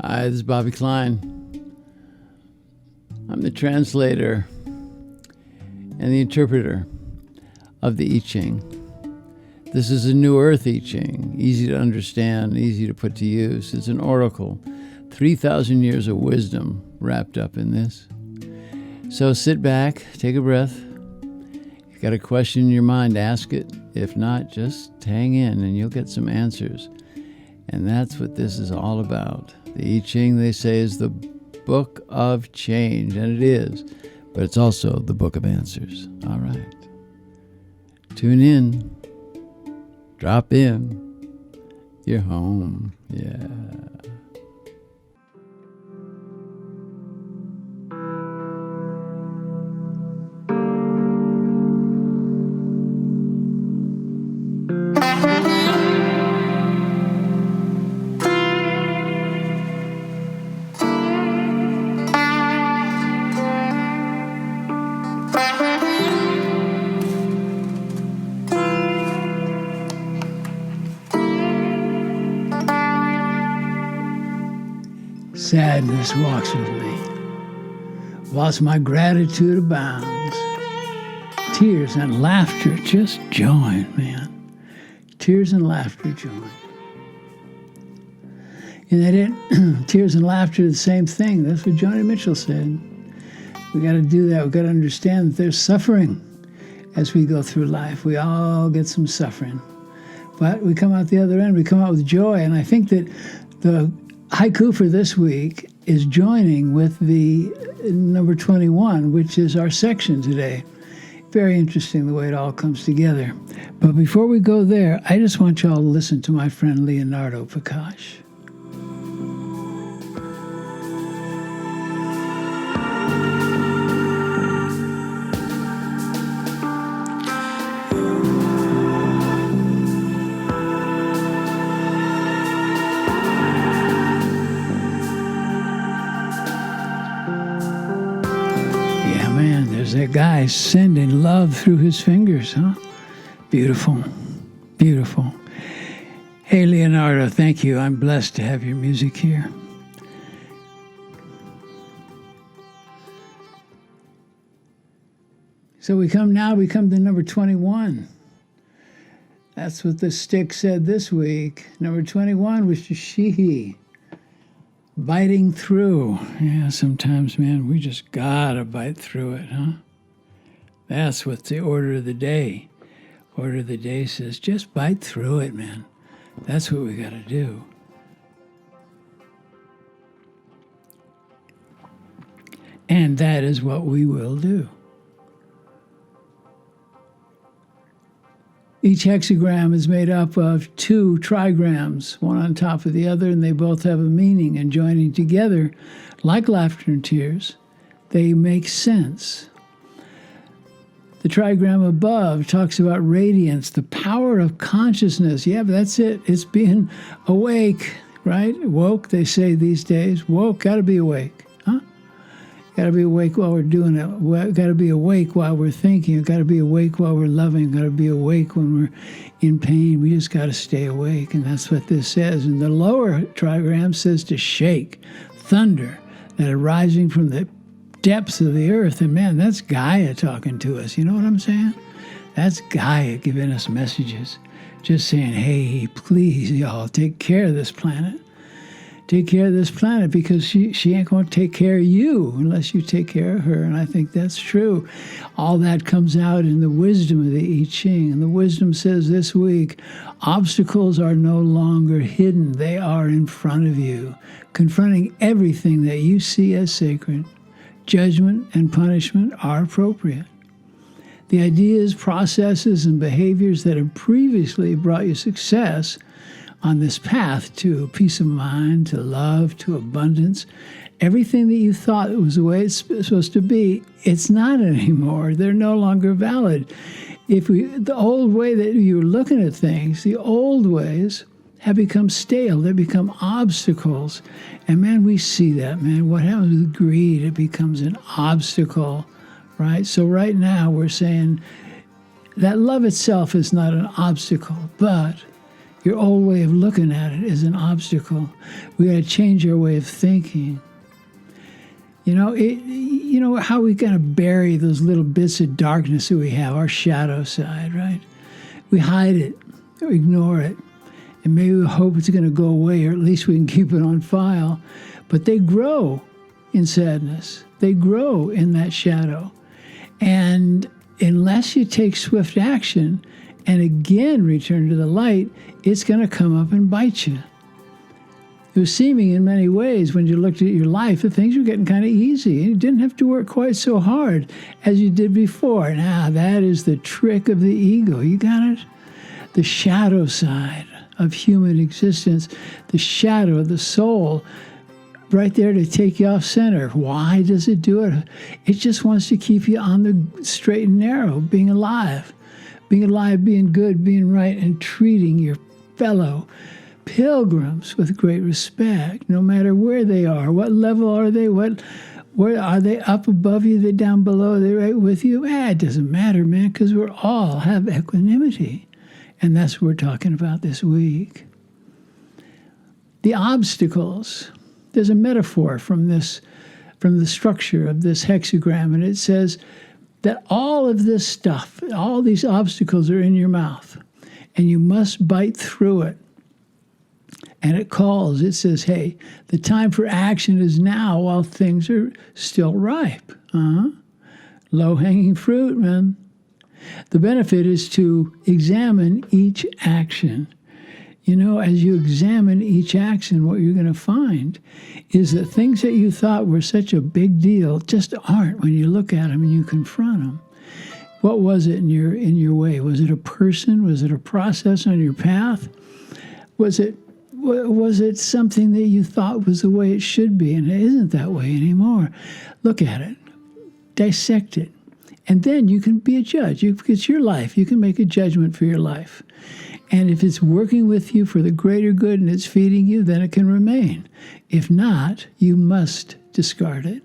Hi, this is Bobby Klein. I'm the translator and the interpreter of the I Ching. This is a New Earth I Ching, easy to understand, easy to put to use. It's an oracle, 3,000 years of wisdom wrapped up in this. So sit back, take a breath. If you've got a question in your mind, ask it. If not, just hang in and you'll get some answers. And that's what this is all about. The I Ching, they say, is the book of change, and it is, but it's also the book of answers. All right. Tune in. Drop in. You're home. Yeah. Sadness walks with me, whilst my gratitude abounds. Tears and laughter just join, man. Tears and laughter join. And they didn't, tears and laughter are the same thing. That's what Joni Mitchell said. We got to do that. We got to understand that there's suffering as we go through life. We all get some suffering. But we come out the other end, we come out with joy. And I think that the haiku for this week is joining with the number 21, which is our section today. Very interesting the way it all comes together. But before we go there, I just want y'all to listen to my friend Leonardo Prakash. That guy sending love through his fingers, huh? Beautiful, beautiful. Hey, Leonardo, thank you. I'm blessed to have your music here. So we come to number 21. That's what the stick said this week. Number 21 was Shi He Biting Through. Yeah, sometimes, man, we just gotta bite through it, huh? That's what's the order of the day. Order of the day says, just bite through it, man. That's what we gotta do. And that is what we will do. Each hexagram is made up of 2 trigrams, one on top of the other, and they both have a meaning. And joining together, like laughter and tears, they make sense. The trigram above talks about radiance, the power of consciousness. Yeah, but that's it. It's being awake, right? Woke, they say these days. Woke, got to be awake, huh? Got to be awake while we're doing it. Got to be awake while we're thinking. Got to be awake while we're loving. Got to be awake when we're in pain. We just got to stay awake, and that's what this says. And the lower trigram says to shake, thunder that are rising from the depths of the earth. And man, that's Gaia talking to us. You know what I'm saying? That's Gaia giving us messages. Just saying, hey, please, y'all, take care of this planet. Take care of this planet, because she ain't going to take care of you unless you take care of her. And I think that's true. All that comes out in the wisdom of the I Ching. And the wisdom says this week, obstacles are no longer hidden. They are in front of you, confronting everything that you see as sacred. Judgment and punishment are appropriate. The ideas, processes, and behaviors that have previously brought you success on this path to peace of mind, to love, to abundance, everything that you thought was the way it's supposed to be, it's not anymore. They're no longer valid. The old way that you were looking at things, the old ways have become stale. They become obstacles. And man, we see that, man. What happens with greed? It becomes an obstacle, right? So right now we're saying that love itself is not an obstacle, but Your old way of looking at it is an obstacle. We got to change our way of thinking. You know how we kind of bury those little bits of darkness that we have, our shadow side, right? We hide it, or ignore it, and maybe we hope it's going to go away, or at least we can keep it on file. But they grow in sadness. They grow in that shadow. And unless you take swift action and again return to the light, it's going to come up and bite you. It was seeming in many ways when you looked at your life that things were getting kind of easy. And you didn't have to work quite so hard as you did before. Now, that is the trick of the ego. You got it? The shadow side of human existence, the shadow of the soul, right there to take you off center. Why does it do it? It just wants to keep you on the straight and narrow, being alive. Being alive, being good, being right, and treating your fellow pilgrims with great respect, no matter where they are. What level are they? Where are they? Up above you? They down below? Are they right with you? It doesn't matter, man, because we all have equanimity. And that's what we're talking about this week. The obstacles. There's a metaphor from the structure of this hexagram, and it says that all of this stuff, all these obstacles are in your mouth, and you must bite through it. And it says, hey, the time for action is now while things are still ripe. Low-hanging fruit, man. The benefit is to examine each action. You know, as you examine each action, what you're going to find is that things that you thought were such a big deal just aren't when you look at them and you confront them. What was it in your way? Was it a person? Was it a process on your path? Was it something that you thought was the way it should be, and it isn't that way anymore? Look at it. Dissect it. And then you can be a judge. It's your life. You can make a judgment for your life. And if it's working with you for the greater good and it's feeding you, then it can remain. If not, you must discard it.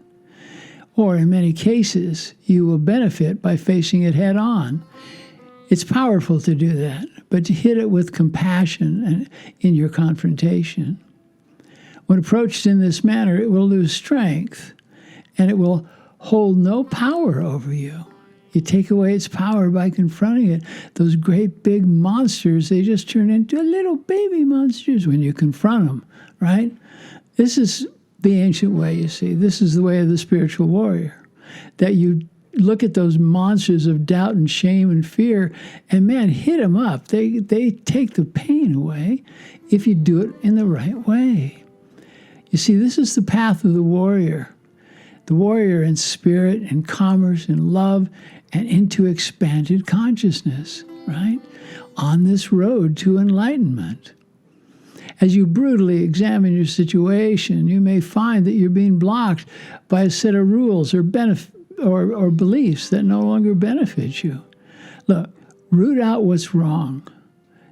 Or in many cases, you will benefit by facing it head on. It's powerful to do that, but to hit it with compassion and in your confrontation. When approached in this manner, it will lose strength, and it will hold no power over you. You take away its power by confronting it. Those great big monsters, they just turn into little baby monsters when you confront them, right? This is the ancient way, you see. This is the way of the spiritual warrior, that you look at those monsters of doubt and shame and fear, and man, hit them up. They take the pain away if you do it in the right way. You see, this is the path of the warrior in spirit and commerce and love and into expanded consciousness, right? On this road to enlightenment. As you brutally examine your situation, you may find that you're being blocked by a set of rules or beliefs that no longer benefit you. Look, root out what's wrong.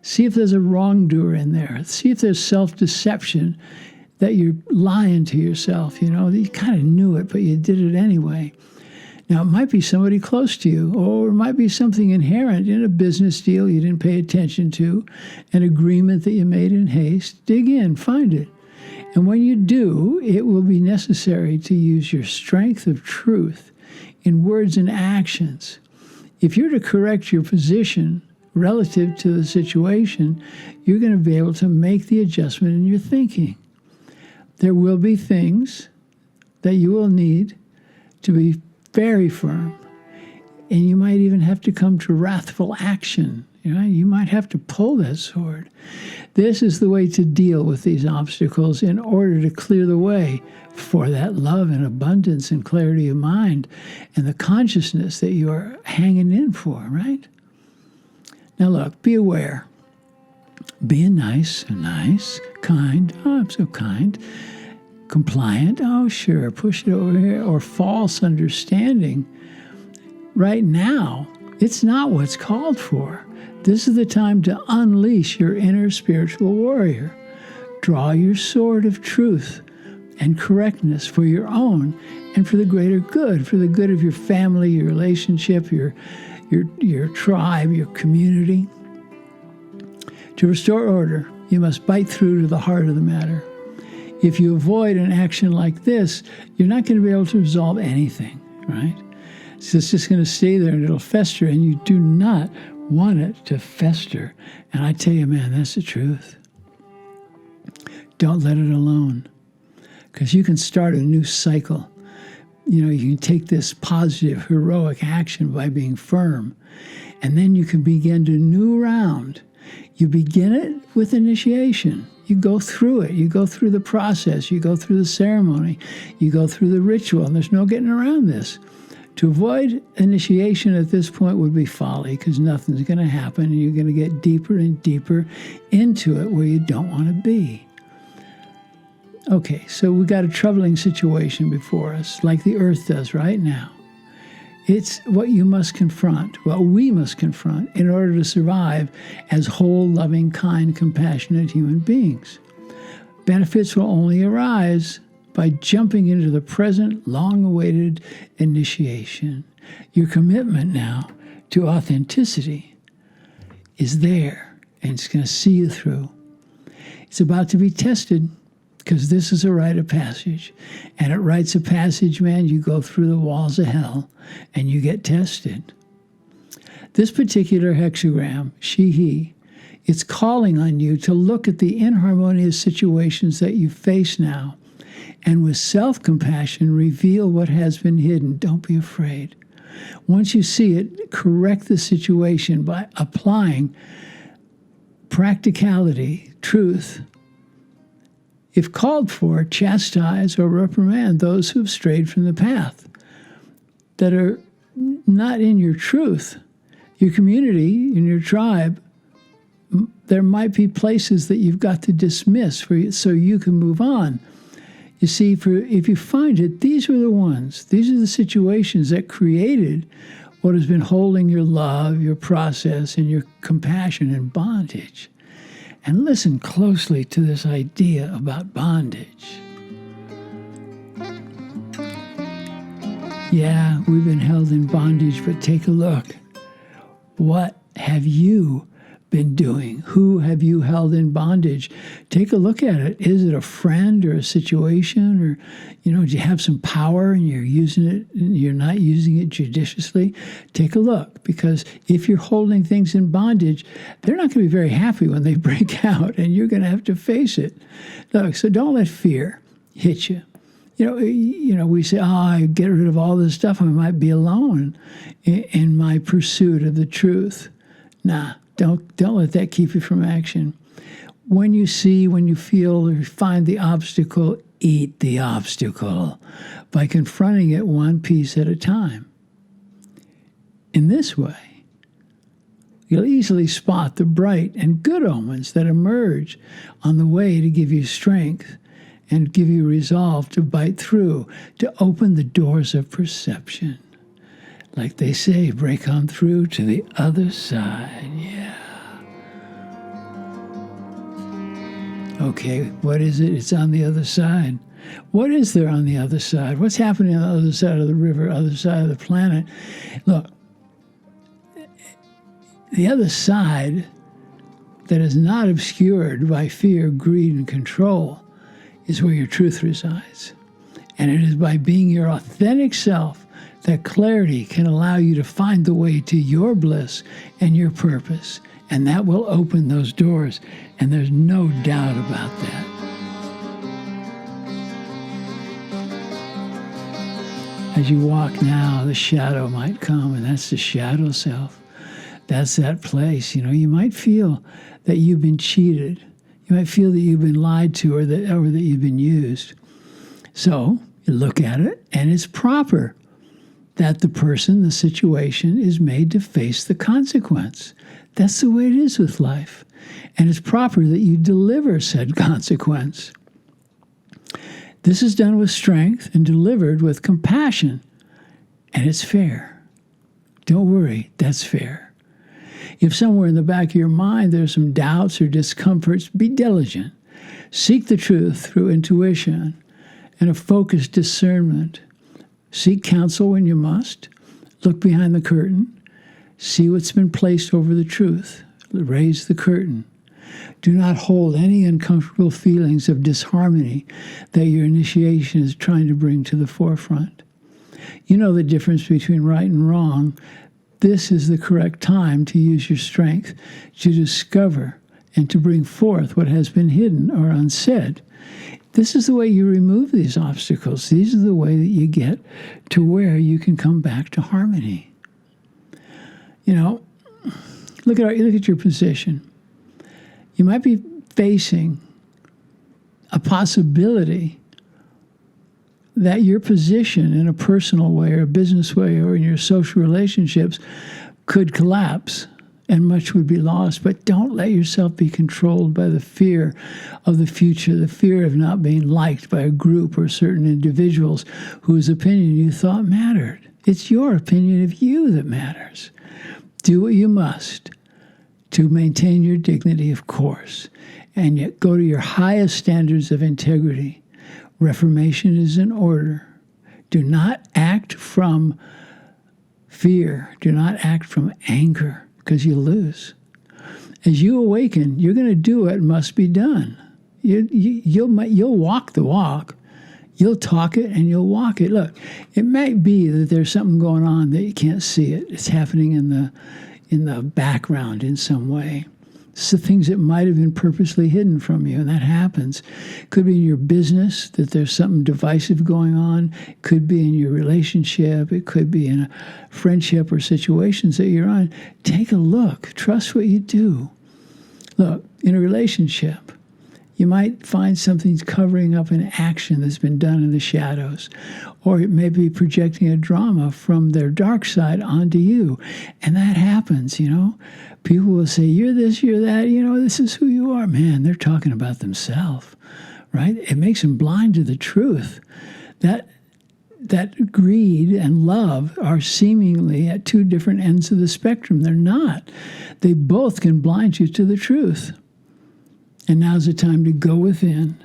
See if there's a wrongdoer in there. See if there's self-deception, that you're lying to yourself, you kind of knew it, but you did it anyway. Now, it might be somebody close to you, or it might be something inherent in a business deal you didn't pay attention to, an agreement that you made in haste. Dig in, find it. And when you do, it will be necessary to use your strength of truth in words and actions. If you're to correct your position relative to the situation, you're going to be able to make the adjustment in your thinking. There will be things that you will need to be very firm, and you might even have to come to wrathful action. You might have to pull that sword. This is the way to deal with these obstacles in order to clear the way for that love and abundance and clarity of mind and the consciousness that you are hanging in for, right? Now look, be aware. Being nice, kind, oh, I'm so kind. Compliant, oh, sure, push it over here. Or false understanding. Right now, it's not what's called for. This is the time to unleash your inner spiritual warrior. Draw your sword of truth and correctness for your own and for the greater good, for the good of your family, your relationship, your tribe, your community. To restore order, you must bite through to the heart of the matter. If you avoid an action like this, you're not going to be able to resolve anything, right? So it's just going to stay there and it'll fester, and you do not want it to fester. And I tell you, man, that's the truth. Don't let it alone, because you can start a new cycle. You can take this positive, heroic action by being firm, and then you can begin a new round. You begin it with initiation. You go through it. You go through the process. You go through the ceremony. You go through the ritual, and there's no getting around this. To avoid initiation at this point would be folly, because nothing's going to happen, and you're going to get deeper and deeper into it where you don't want to be. Okay, so we got a troubling situation before us, like the earth does right now. It's what you must confront, what we must confront in order to survive as whole, loving, kind, compassionate human beings. Benefits will only arise by jumping into the present, long-awaited initiation. Your commitment now to authenticity is there, and it's going to see you through. It's about to be tested, because this is a rite of passage. And at rites of passage, man, you go through the walls of hell and you get tested. This particular hexagram, Shi He, it's calling on you to look at the inharmonious situations that you face now, and with self-compassion, reveal what has been hidden. Don't be afraid. Once you see it, correct the situation by applying practicality, truth. If called for, chastise or reprimand those who have strayed from the path, that are not in your truth. Your community, in your tribe, there might be places that you've got to dismiss so you can move on. You see, if you find it, these are the ones, these are the situations that created what has been holding your love, your process, and your compassion in bondage. And listen closely to this idea about bondage. Yeah, we've been held in bondage, but take a look. What have you been doing? Who have you held in bondage? Take a look at it. Is it a friend or a situation? Or, do you have some power and you're using it and you're not using it judiciously? Take a look, because if you're holding things in bondage, they're not going to be very happy when they break out, and you're going to have to face it. Look, so don't let fear hit you. We say, I get rid of all this stuff. I might be alone in my pursuit of the truth. Nah. Don't let that keep you from action. When you see, when you feel or find the obstacle, eat the obstacle by confronting it one piece at a time. In this way, you'll easily spot the bright and good omens that emerge on the way to give you strength and give you resolve to bite through, to open the doors of perception. Like they say, break on through to the other side. Yeah. Okay, what is it? It's on the other side. What is there on the other side? What's happening on the other side of the river, other side of the planet? Look, the other side that is not obscured by fear, greed, and control is where your truth resides. And it is by being your authentic self that clarity can allow you to find the way to your bliss and your purpose. And that will open those doors. And there's no doubt about that. As you walk now, the shadow might come, and that's the shadow self. That's that place. You might feel that you've been cheated. You might feel that you've been lied to, or that you've been used. So you look at it, and it's proper that the person, the situation, is made to face the consequence. That's the way it is with life. And it's proper that you deliver said consequence. This is done with strength and delivered with compassion. And it's fair. Don't worry, that's fair. If somewhere in the back of your mind there's some doubts or discomforts, be diligent. Seek the truth through intuition and a focused discernment. Seek counsel when you must. Look behind the curtain. See what's been placed over the truth. Raise the curtain. Do not hold any uncomfortable feelings of disharmony that your initiation is trying to bring to the forefront. You know the difference between right and wrong. This is the correct time to use your strength to discover and to bring forth what has been hidden or unsaid. This is the way you remove these obstacles. These are the way that you get to where you can come back to harmony. You know, look at your position. You might be facing a possibility that your position in a personal way or a business way or in your social relationships could collapse and much would be lost. But don't let yourself be controlled by the fear of the future, the fear of not being liked by a group or certain individuals whose opinion you thought mattered. It's your opinion of you that matters. Do what you must to maintain your dignity, of course, and yet go to your highest standards of integrity. Reformation is in order. Do not act from fear. Do not act from anger, because you lose. As you awaken, you're going to do what must be done. You'll walk the walk. You'll talk it and you'll walk it. Look, it might be that there's something going on that you can't see it. It's happening in the background in some way. So things that might have been purposely hidden from you, and that happens. Could be in your business that there's something divisive going on. It could be in your relationship. It could be in a friendship or situations that you're on. Take a look. Trust what you do. Look, in a relationship, you might find something's covering up an action that's been done in the shadows, or it may be projecting a drama from their dark side onto you. And that happens, you know. People will say, you're this, you're that, you know, this is who you are. Man, they're talking about themselves, right? It makes them blind to the truth. That greed and love are seemingly at two different ends of the spectrum. They're not. They both can blind you to the truth. And now's the time to go within.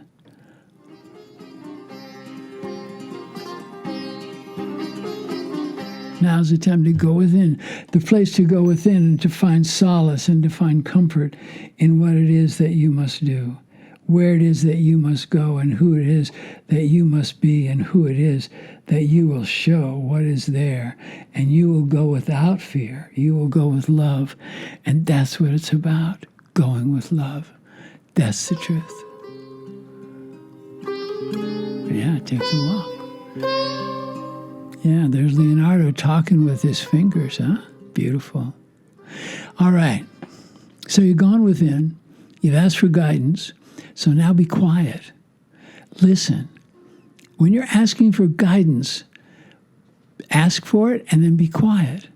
Now's the time to go within, the place to go within and to find solace and to find comfort in what it is that you must do, where it is that you must go, and who it is that you must be, and who it is that you will show what is there. And you will go without fear. You will go with love. And that's what it's about, going with love. That's the truth. Yeah, take the walk. Yeah, there's Leonardo talking with his fingers, huh? Beautiful. All right. So you've gone within. You've asked for guidance. So now be quiet. Listen. When you're asking for guidance, ask for it and then be quiet.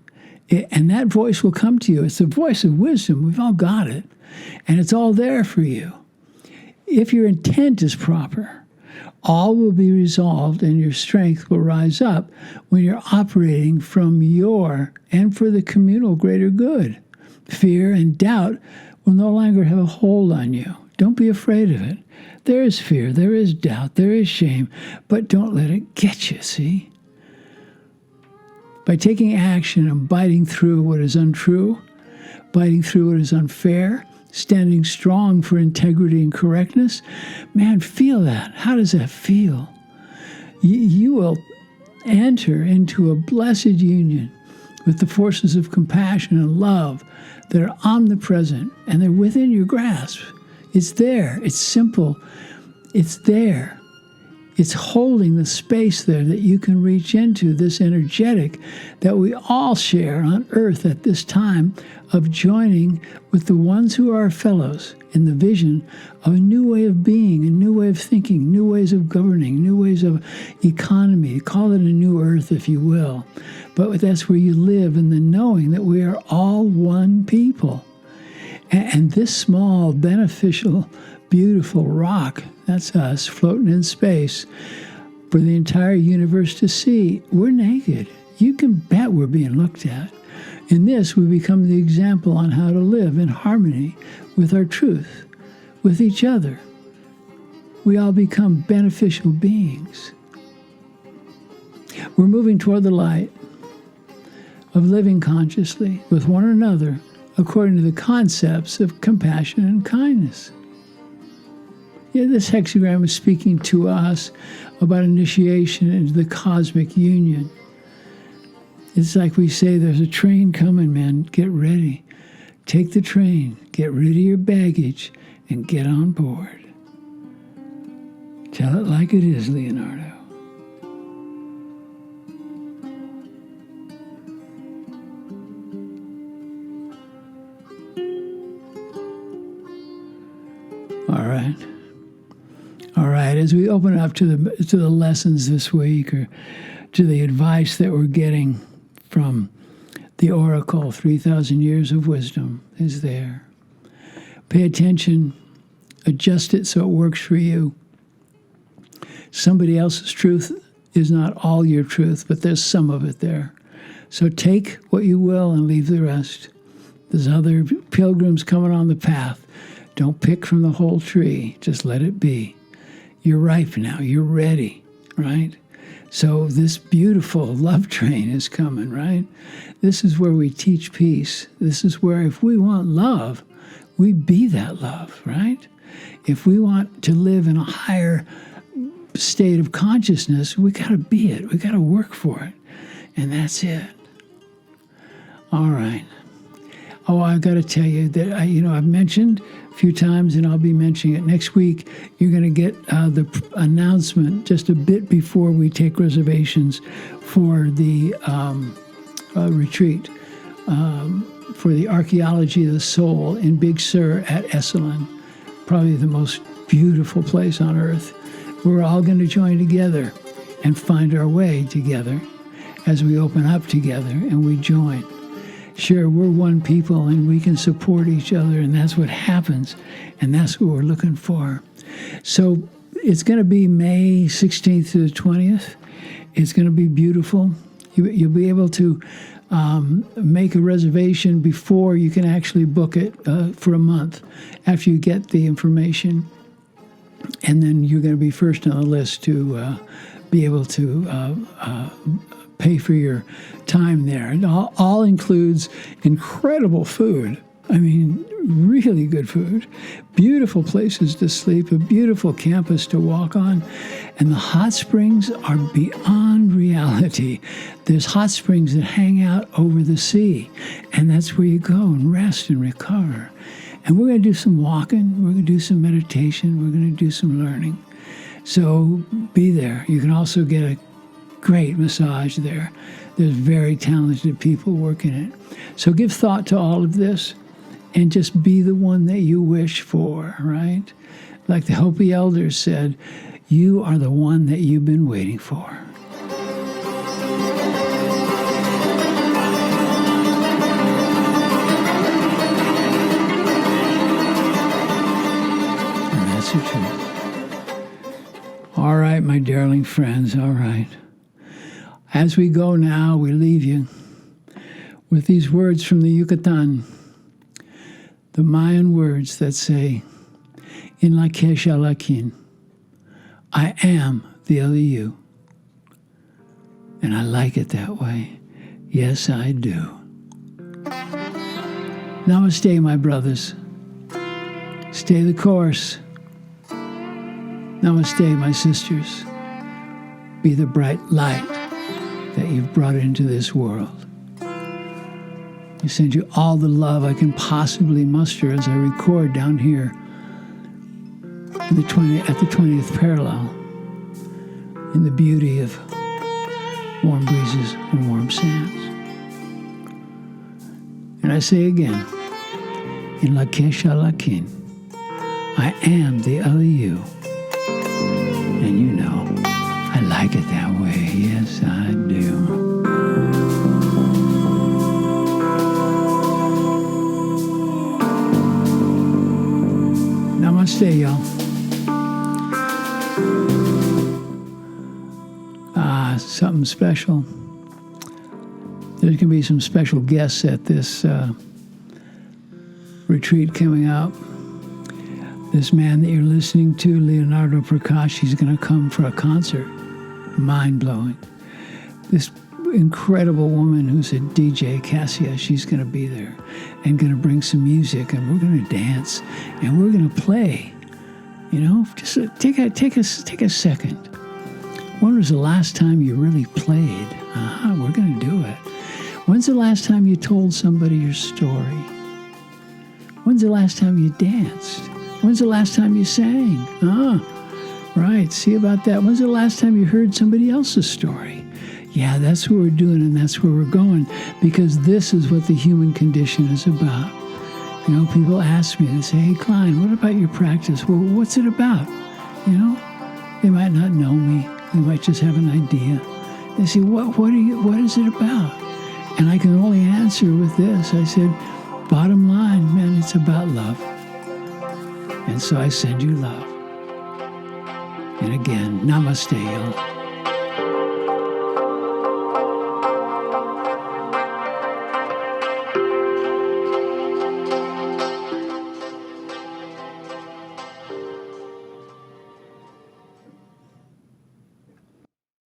And that voice will come to you. It's the voice of wisdom. We've all got it. And it's all there for you. If your intent is proper, all will be resolved and your strength will rise up when you're operating from your and for the communal greater good. Fear and doubt will no longer have a hold on you. Don't be afraid of it. There is fear, there is doubt, there is shame, but don't let it get you, see? By taking action and biting through what is untrue, biting through what is unfair, standing strong for integrity and correctness, man, feel that. How does that feel? You will enter into a blessed union with the forces of compassion and love that are omnipresent and they're within your grasp. It's there. It's simple. It's there. It's holding the space there that you can reach into, this energetic that we all share on earth at this time of joining with the ones who are our fellows in the vision of a new way of being, a new way of thinking, new ways of governing, new ways of economy. Call it a new earth, if you will. But that's where you live in the knowing that we are all one people. And this small, beneficial, beautiful rock, that's us, floating in space, for the entire universe to see, we're naked. You can bet we're being looked at. In this, we become the example on how to live in harmony with our truth, with each other. We all become beneficial beings. We're moving toward the light of living consciously with one another according to the concepts of compassion and kindness. Yeah, this hexagram is speaking to us about initiation into the cosmic union. It's like we say, there's a train coming, man. Get ready. Take the train, get rid of your baggage, and get on board. Tell it like it is, Leonardo. All right. As we open up to the lessons this week, or to the advice that we're getting from the Oracle, 3,000 years of wisdom is there. Pay attention. Adjust it so it works for you. Somebody else's truth is not all your truth, but there's some of it there. So take what you will and leave the rest. There's other pilgrims coming on the path. Don't pick from the whole tree. Just let it be. You're ripe now. You're ready, right? So this beautiful love train is coming, right? This is where we teach peace. This is where if we want love, we be that love, right? If we want to live in a higher state of consciousness, we got to be it. We got to work for it. And that's it. All right. Oh, I got to tell you that, I've mentioned a few times, and I'll be mentioning it next week. You're going to get the announcement just a bit before we take reservations for the retreat for the archaeology of the soul in Big Sur at Esalen. Probably the most beautiful place on earth. We're all going to join together and find our way together as we open up together and we join. Sure, we're one people and we can support each other, and that's what happens, and that's what we're looking for. So it's going to be May 16th to the 20th. It's going to be beautiful. You'll be able to make a reservation before you can actually book it for a month after you get the information. And then you're going to be first on the list to be able to pay for your time there. It all includes incredible food. I mean, really good food. Beautiful places to sleep, a beautiful campus to walk on. And the hot springs are beyond reality. There's hot springs that hang out over the sea. And that's where you go and rest and recover. And we're going to do some walking. We're going to do some meditation. We're going to do some learning. So be there. You can also get a great massage there. There's very talented people working it. So give thought to all of this and just be the one that you wish for, right? Like the Hopi elders said, you are the one that you've been waiting for. And that's the truth. All right, my darling friends, all right. As we go now, we leave you with these words from the Yucatan, the Mayan words that say, In la Kesha Lakin, I am the other you. And I like it that way. Yes, I do. Namaste, my brothers. Stay the course. Namaste, my sisters. Be the bright light that you've brought into this world. I send you all the love I can possibly muster as I record down here at the 20th parallel in the beauty of warm breezes and warm sands. And I say again, in La Kesha Lakin, I am the other you. And you know, I like it that way. Yes, I do. Namaste, y'all. Something special. There's going to be some special guests at this retreat coming up. This man that you're listening to, Leonardo Prakash, he's going to come for a concert. Mind-blowing. This incredible woman who's a DJ, Cassia. She's going to be there and going to bring some music, and we're going to dance, and we're going to play. You know, just take a second. When was the last time you really played? We're going to do it. When's the last time you told somebody your story? When's the last time you danced? When's the last time you sang? Right, see about that. When's the last time you heard somebody else's story? Yeah, that's what we're doing, and that's where we're going, because this is what the human condition is about. You know, people ask me, they say, hey, Klein, what about your practice? Well, what's it about? You know, they might not know me. They might just have an idea. They say, what is it about? And I can only answer with this. I said, bottom line, man, it's about love. And so I send you love. And again, namaste, y'all.